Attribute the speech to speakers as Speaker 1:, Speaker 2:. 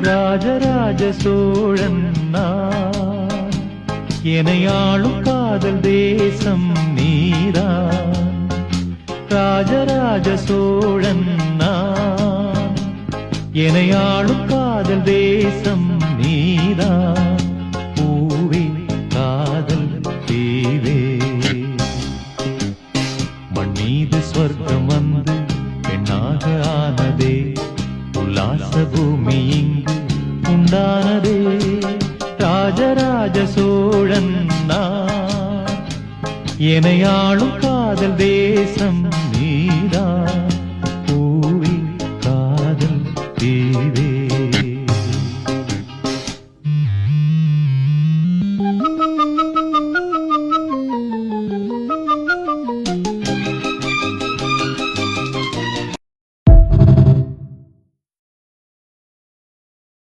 Speaker 1: ராஜராஜ சோழன் நான், எனையாளும் காதல் தேசம் நீதான். ராஜராஜ சோழன் நான், எனையாளும் காதல் தேசம் நீதான். பூவே காதல் தீவே, மண்ணீது ஸ்வர்க்கம் வந்து பெண்ணாக ஆனதே, உல்லாச பூமி இங்கு உண்டானதே. ராஜராஜ சோழன் நான், எனையாளும் காதல் தேசம் நீதான். பூவே காதல் தீவே.